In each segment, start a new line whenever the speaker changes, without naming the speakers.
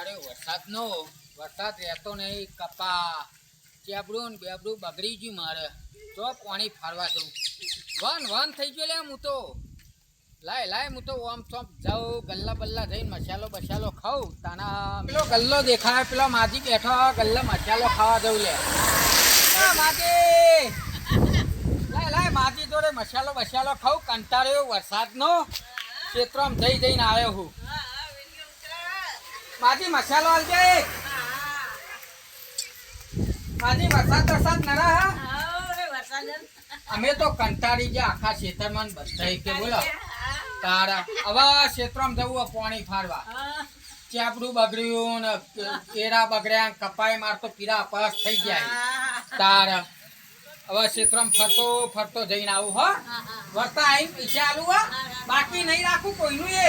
કંટાળ્યો વરસાદ રહેતો નહીં. કપા ચેબડું ને બેબડું બગડી ગયું મારે. તો પાણી ફારવા જવું વન થઈ ગયો લે. હું તો લાય હું તો આમ ચોપ જાઉં ગલ્લા બલ્લા જઈને મસાલો ખાઉં. તાના પેલો ગલ્લો દેખાય, પેલો માજી બેઠો ગલ્લા મસાલો ખાવા જવું લે. માજી લાય માજી જોડે મસાલો ખાઉં. કંટાળ્યો વરસાદનો ક્ષેત્રમાં જઈને આવ્યો હું. માજી મસાલો આલજે. માજી વરસાદ નરા હા. અમે તો કંટાળી ગયા આખા ક્ષેત્રમાં બધા કે બોલો તારા હવે ક્ષેત્રમાં જવું પાણી ફારવા. ચાપડું બગડ્યું ને કેરા બગડ્યા, કપાઈ મારતો પીરા અપાસ થઈ ગયા. તારા હવે ક્ષેત્રમાં ફરતો જઈને આવું. હો વરતા આવીને પૈસા આલું હો, બાકી નહીં રાખું કોઈનું. એ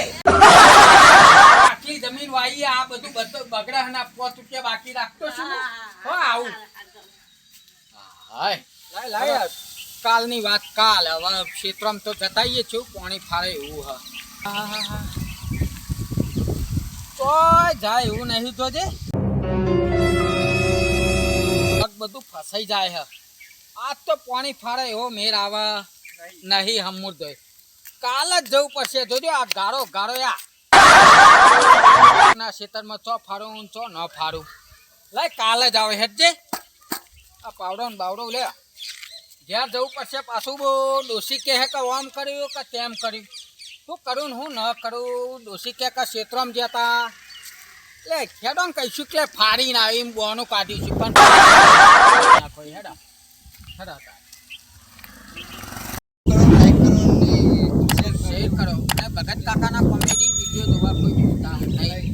આટલી જમીન વાઈ આ બધું બગડે ને 5 રૂપિયા બાકી રાખતો છું. હો આવું. હાય લાય કાલની વાત કાલ. હવે ક્ષેત્રમાં તો જતાઈએ છું પાણી ફારે એવું. કોઈ જાય એવું નહીં. તો જે બધું ફસાઈ જાય હે. આજ તો પાણી ફારે એવો મેર આવે નહીં. હમુર દોય કાલ જ જવું પડશે. જોજો આ ગાળો ના ક્ષેત્રમાં ચો ફાડું ચો ન ફાડું. લાય કાલ જ આવે હેઠજે. આ પાવડો ને બાવડો લે. ઘેર જવું પડશે પાછું. બહુ ડોસી કહે કે આમ કર્યું કે તેમ કર્યું. શું કરું ને હું ન કરું. ડોસી કહે કે ક્ષેત્રમાં જતા એટલે ખેડો ને કહીશું કે ફાડીને આવી બોનું કાઢીશું. પણ હેડા શેર કરો. ભગત કાકાના કોમેડી વિડીયો જોવા કોઈ ભૂલતા નહીં.